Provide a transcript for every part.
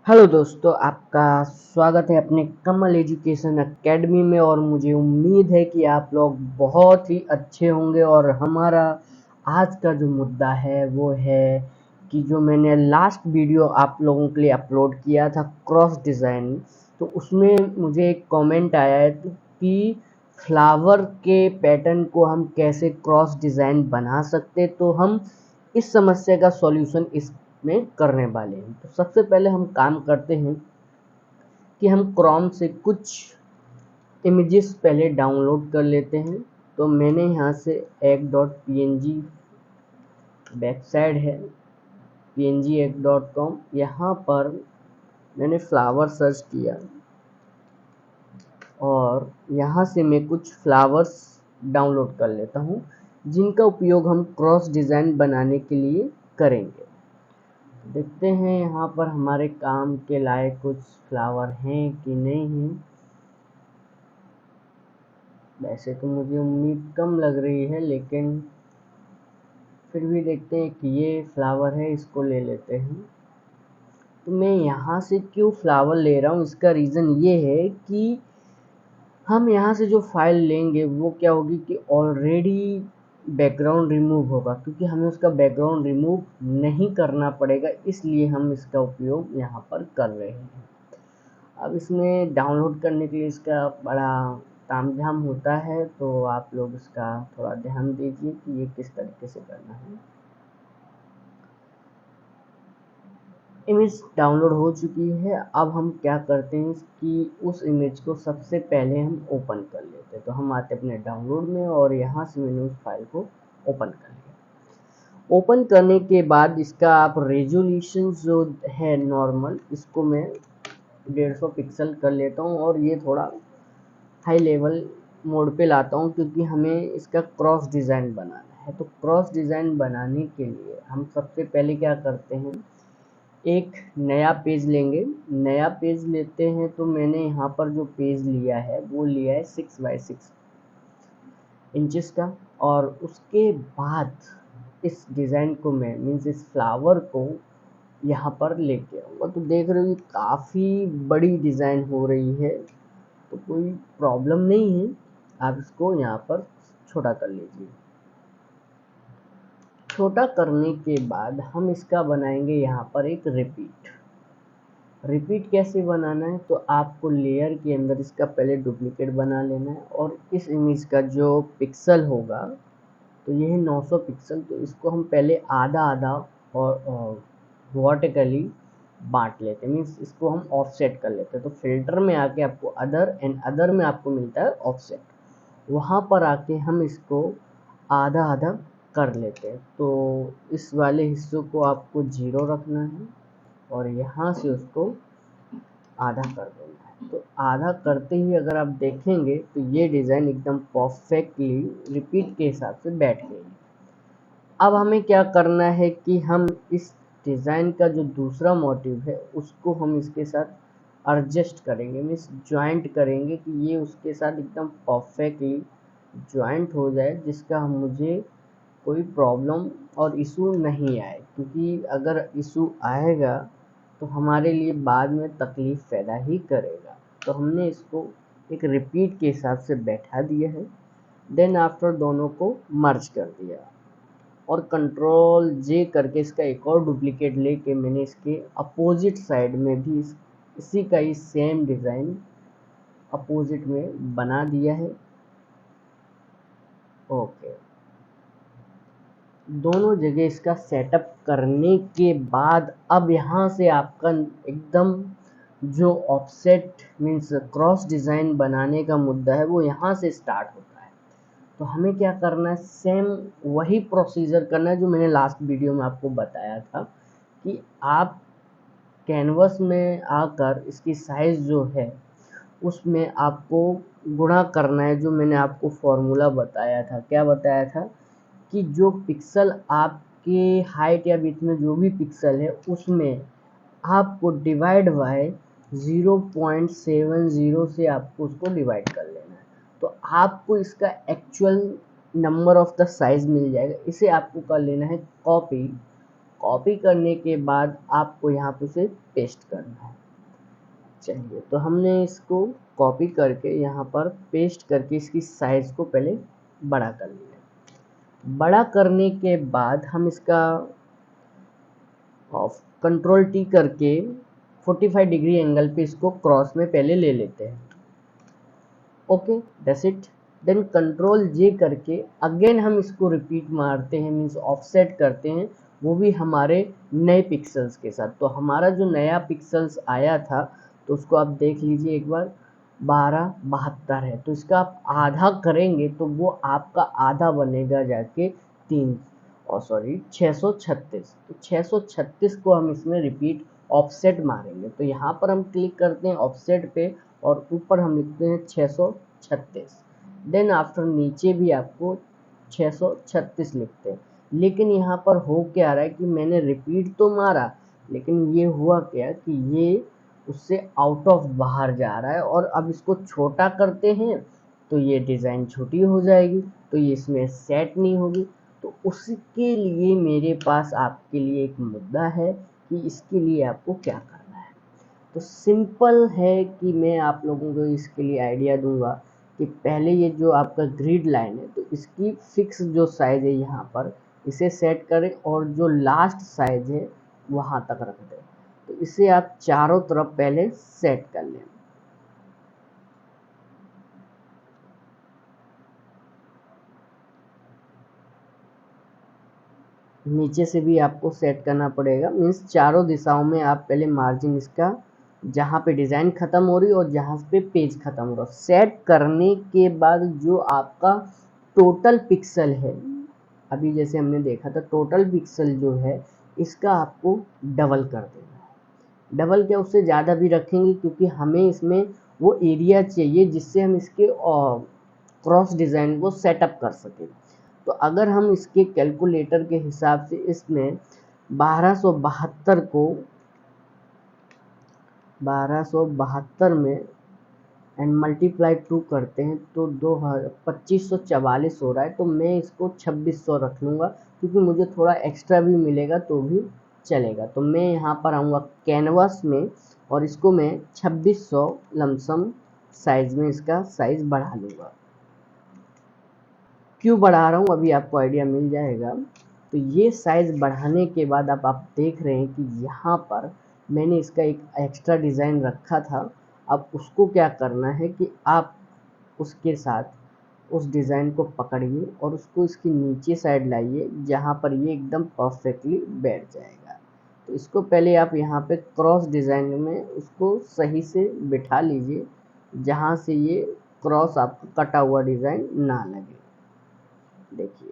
Hello दोस्तों, आपका स्वागत है अपने कमल एजुकेशन एकेडमी में। और मुझे उम्मीद है कि आप लोग बहुत ही अच्छे होंगे। और हमारा आज का जो मुद्दा है वो है कि जो मैंने लास्ट वीडियो आप लोगों के लिए अपलोड किया था क्रॉस डिज़ाइन, तो उसमें मुझे एक कमेंट आया है कि फ्लावर के पैटर्न को हम कैसे क्रॉस डिज़ाइन बना सकते। तो हम इस समस्या का सॉल्यूशन में करने वाले हैं। तो सबसे पहले हम काम करते हैं कि हम क्रोम से कुछ इमेजेस पहले डाउनलोड कर लेते हैं। तो मैंने यहाँ से एक डॉट png बैक साइड है png1.com, यहाँ पर मैंने फ्लावर सर्च किया और यहाँ से मैं कुछ फ्लावर्स डाउनलोड कर लेता हूँ जिनका उपयोग हम क्रॉस डिज़ाइन बनाने के लिए करेंगे। देखते हैं यहाँ पर हमारे काम के लायक कुछ फ्लावर हैं कि नहीं हैं। वैसे तो मुझे उम्मीद कम लग रही है, लेकिन फिर भी देखते हैं कि ये फ्लावर है, इसको ले लेते हैं। तो मैं यहाँ से क्यों फ्लावर ले रहा हूँ, इसका रीज़न ये है कि हम यहाँ से जो फाइल लेंगे वो क्या होगी कि ऑलरेडी बैकग्राउंड रिमूव होगा, क्योंकि हमें उसका बैकग्राउंड रिमूव नहीं करना पड़ेगा, इसलिए हम इसका उपयोग यहाँ पर कर रहे हैं। अब इसमें डाउनलोड करने के लिए इसका बड़ा तामझाम होता है, तो आप लोग इसका थोड़ा ध्यान दीजिए कि ये किस तरीके से करना है। इमेज डाउनलोड हो चुकी है। अब हम क्या करते हैं कि उस इमेज को सबसे पहले हम ओपन कर लेते हैं। तो हम आते हैं अपने डाउनलोड में और यहाँ से मैंने उस फाइल को ओपन कर लिया। ओपन करने के बाद इसका आप रेजोल्यूशन जो है नॉर्मल, इसको मैं 150 पिक्सल कर लेता हूँ और ये थोड़ा हाई लेवल मोड पे लाता हूँ, क्योंकि हमें इसका क्रॉस डिज़ाइन बनाना है। तो क्रॉस डिज़ाइन बनाने के लिए हम सबसे पहले क्या करते हैं, एक नया पेज लेंगे। नया पेज लेते हैं तो मैंने यहाँ पर जो पेज लिया है वो लिया है 6x6 इंचेस का। और उसके बाद इस डिज़ाइन को मैं मीन्स इस फ्लावर को यहाँ पर लेके आऊँगा। तो देख रहे हो काफ़ी बड़ी डिज़ाइन हो रही है, तो कोई प्रॉब्लम नहीं है, आप इसको यहाँ पर छोटा कर लीजिए। छोटा करने के बाद हम इसका बनाएंगे यहाँ पर एक रिपीट कैसे बनाना है, तो आपको लेयर के अंदर इसका पहले डुप्लीकेट बना लेना है और इस इमेज का जो पिक्सल होगा, तो ये है 900 पिक्सल। तो इसको हम पहले आधा आधा और वर्टिकली बांट लेते हैं, मीन्स इसको हम ऑफसेट कर लेते हैं। तो फिल्टर में आके आपको अदर एंड अदर में आपको मिलता है ऑफसेट, वहाँ पर आके हम इसको आधा आधा कर लेते हैं। तो इस वाले हिस्सों को आपको 0 रखना है और यहाँ से उसको आधा कर देना है। तो आधा करते ही अगर आप देखेंगे तो ये डिज़ाइन एकदम परफेक्टली रिपीट के हिसाब से बैठ गई। अब हमें क्या करना है कि हम इस डिज़ाइन का जो दूसरा मोटिव है उसको हम इसके साथ एडजस्ट करेंगे, मीन्स ज्वाइंट करेंगे कि ये उसके साथ एकदम परफेक्टली ज्वाइंट हो जाए, जिसका मुझे कोई प्रॉब्लम और इशू नहीं आए। क्योंकि अगर इशू आएगा तो हमारे लिए बाद में तकलीफ़ पैदा ही करेगा। तो हमने इसको एक रिपीट के हिसाब से बैठा दिया है। देन आफ्टर दोनों को मर्ज कर दिया और कंट्रोल जे करके इसका एक और डुप्लीकेट लेके मैंने इसके अपोजिट साइड में भी इसी का ही सेम डिज़ाइन अपोजिट में बना दिया है। ओके, दोनों जगह इसका सेटअप करने के बाद अब यहाँ से आपका एकदम जो ऑफसेट मीन्स क्रॉस डिज़ाइन बनाने का मुद्दा है वो यहाँ से स्टार्ट होता है। तो हमें क्या करना है, सेम वही प्रोसीजर करना है जो मैंने लास्ट वीडियो में आपको बताया था कि आप कैनवस में आकर इसकी साइज़ जो है उसमें आपको गुणा करना है। जो मैंने आपको फॉर्मूला बताया था, क्या बताया था कि जो पिक्सल आपके हाइट या विड्थ में जो भी पिक्सल है उसमें आपको डिवाइड बाय 0.70 से आपको उसको डिवाइड कर लेना है। तो आपको इसका actual number of the size मिल जाएगा। इसे आपको कर लेना है कॉपी। कॉपी करने के बाद आपको यहाँ पे उसे पेस्ट करना है। चलिए, तो हमने इसको कॉपी करके यहाँ पर पेस्ट करके इसकी साइज़ को पहले बड़ा कर लिया। बड़ा करने के बाद हम इसका कंट्रोल टी करके 45 डिग्री एंगल पे इसको क्रॉस में पहले ले लेते हैं। Okay, that's it. Then control J करके अगेन हम इसको रिपीट मारते हैं, मीन्स ऑफसेट करते हैं, वो भी हमारे नए पिक्सल्स के साथ। तो हमारा जो नया पिक्सल्स आया था तो उसको आप देख लीजिए एक बार, 1272 है। तो इसका आप आधा करेंगे तो वो आपका आधा बनेगा जाके 636। तो 636 को हम इसमें रिपीट ऑफसेट मारेंगे। तो यहाँ पर हम क्लिक करते हैं ऑफसेट पे और ऊपर हम लिखते हैं 636। देन आफ्टर नीचे भी आपको 636 लिखते हैं। लेकिन यहाँ पर हो क्या रहा है कि मैंने रिपीट तो मारा, लेकिन ये हुआ क्या कि ये उससे आउट ऑफ बाहर जा रहा है। और अब इसको छोटा करते हैं तो ये डिज़ाइन छोटी हो जाएगी, तो ये इसमें सेट नहीं होगी। तो उसके लिए मेरे पास आपके लिए एक मुद्दा है कि इसके लिए आपको क्या करना है। तो सिंपल है कि मैं आप लोगों को इसके लिए आइडिया दूंगा कि पहले ये जो आपका ग्रिड लाइन है तो इसकी फिक्स जो साइज़ है यहाँ पर इसे सेट करें और जो लास्ट साइज़ है वहाँ तक रख दें। तो इसे आप चारों तरफ पहले सेट कर लें। नीचे से भी आपको सेट करना पड़ेगा, मीन्स चारों दिशाओं में आप पहले मार्जिन इसका जहाँ पे डिज़ाइन ख़त्म हो रही है और जहाँ पे पेज ख़त्म हो रहा है सेट करने के बाद जो आपका टोटल पिक्सल है, अभी जैसे हमने देखा था टोटल पिक्सल जो है इसका आपको डबल कर देना है। डबल क्या, उससे ज़्यादा भी रखेंगे क्योंकि हमें इसमें वो एरिया चाहिए जिससे हम इसके क्रॉस डिज़ाइन को सेटअप कर सकें। तो अगर हम इसके कैलकुलेटर के हिसाब से इसमें 1272 को 1272 में एंड मल्टीप्लाई 2 करते हैं तो 2544 हो रहा है। तो मैं इसको 2600 रख लूँगा क्योंकि मुझे थोड़ा एक्स्ट्रा भी मिलेगा तो भी चलेगा। तो मैं यहाँ पर आऊँगा कैनवास में और इसको मैं 2600 लमसम साइज़ में इसका साइज़ बढ़ा लूँगा। क्यों बढ़ा रहा हूँ अभी आपको आइडिया मिल जाएगा। तो ये साइज़ बढ़ाने के बाद अब आप देख रहे हैं कि यहाँ पर मैंने इसका एक एक्स्ट्रा डिज़ाइन रखा था। अब उसको क्या करना है कि आप उसके साथ उस डिज़ाइन को पकड़िए और उसको इसकी नीचे साइड लाइए जहाँ पर ये एकदम परफेक्टली बैठ जाएगा। तो इसको पहले आप यहाँ पे क्रॉस डिज़ाइन में उसको सही से बिठा लीजिए जहाँ से ये क्रॉस आपको कटा हुआ डिज़ाइन ना लगे। देखिए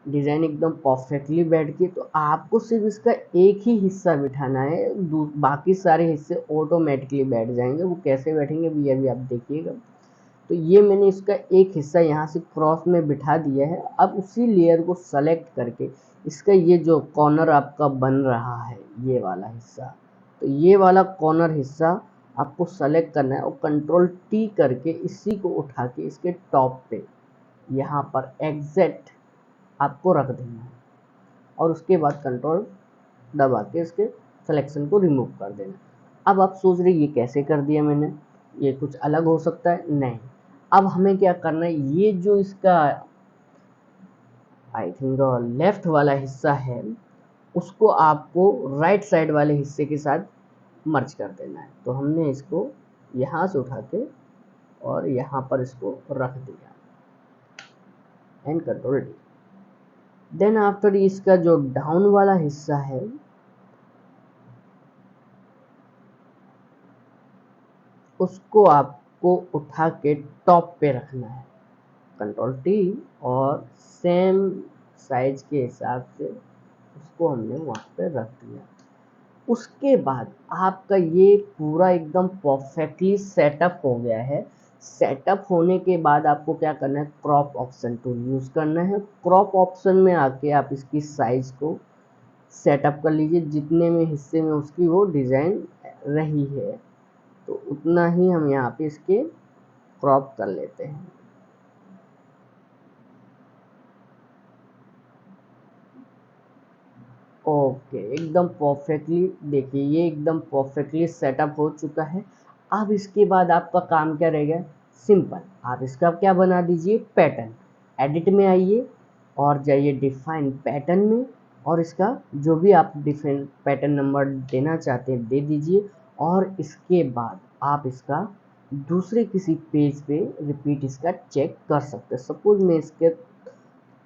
डिज़ाइन एकदम परफेक्टली बैठ के, तो आपको सिर्फ इसका एक ही हिस्सा बिठाना है, बाकी सारे हिस्से ऑटोमेटिकली बैठ जाएंगे। वो कैसे बैठेंगे भी अभी आप देखिएगा। तो ये मैंने इसका एक हिस्सा यहाँ से क्रॉस में बिठा दिया है। अब उसी लेयर को सेलेक्ट करके इसका ये जो कॉर्नर आपका बन रहा है ये वाला हिस्सा, तो ये वाला कॉर्नर हिस्सा आपको सेलेक्ट करना है और कंट्रोल टी करके इसी को उठा के इसके टॉप पे यहाँ पर एग्जैक्ट आपको रख देना है और उसके बाद कंट्रोल दबा के इसके सिलेक्शन को रिमूव कर देना। अब आप सोच रहे ये कैसे कर दिया मैंने, ये कुछ अलग हो सकता है, नहीं। अब हमें क्या करना है, ये जो इसका आई थिंक लेफ्ट वाला हिस्सा है उसको आपको राइट साइड वाले हिस्से के साथ मर्ज कर देना है। तो हमने इसको यहाँ से उठा के और यहाँ पर इसको रख दिया and control D. Then after इसका जो डाउन वाला हिस्सा है उसको आपको उठा के टॉप पे रखना है, कंट्रोल टी, और सेम साइज के हिसाब से उसको हमने वहाँ पे रख दिया। उसके बाद आपका ये पूरा एकदम परफेक्टली सेटअप हो गया है। सेटअप होने के बाद आपको क्या करना है, क्रॉप ऑप्शन टूल यूज़ करना है। क्रॉप ऑप्शन में आके आप इसकी साइज़ को सेटअप कर लीजिए जितने में हिस्से में उसकी वो डिज़ाइन रही है, तो उतना ही हम यहाँ पे इसके क्रॉप कर लेते हैं। ओके, एकदम परफेक्टली देखिए, ये एकदम परफेक्टली सेटअप हो चुका है। अब इसके बाद आपका काम क्या रहेगा? सिंपल, आप इसका क्या बना दीजिए, पैटर्न। एडिट में आइए और जाइए डिफाइन पैटर्न में, और इसका जो भी आप डिफाइन पैटर्न नंबर देना चाहते हैं दे दीजिए। और इसके बाद आप इसका दूसरे किसी पेज पे रिपीट इसका चेक कर सकते हैं। सपोज मैं इसके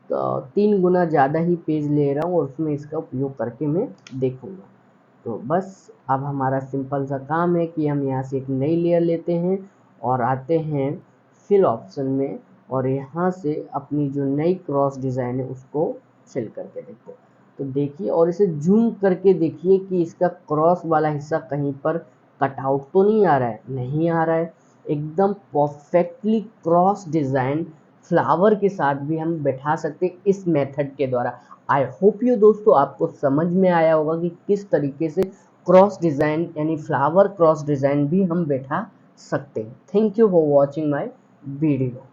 तो 3 गुना ज़्यादा ही पेज ले रहा हूँ और उसमें इसका उपयोग करके मैं देखूँगा। तो बस अब हमारा सिंपल सा काम है कि हम यहाँ से एक नई लेयर लेते हैं और आते हैं फिल ऑप्शन में, और यहाँ से अपनी जो नई क्रॉस डिज़ाइन है उसको फिल करके देखते हैं। तो देखिए, और इसे जूम करके देखिए कि इसका क्रॉस वाला हिस्सा कहीं पर कट आउट तो नहीं आ रहा है, नहीं आ रहा है। एकदम परफेक्टली क्रॉस डिज़ाइन फ्लावर के साथ भी हम बैठा सकते हैं इस मेथड के द्वारा। आई होप यू दोस्तों आपको समझ में आया होगा कि किस तरीके से क्रॉस डिज़ाइन यानी फ्लावर क्रॉस डिज़ाइन भी हम बैठा सकते हैं। Thank you for watching my video.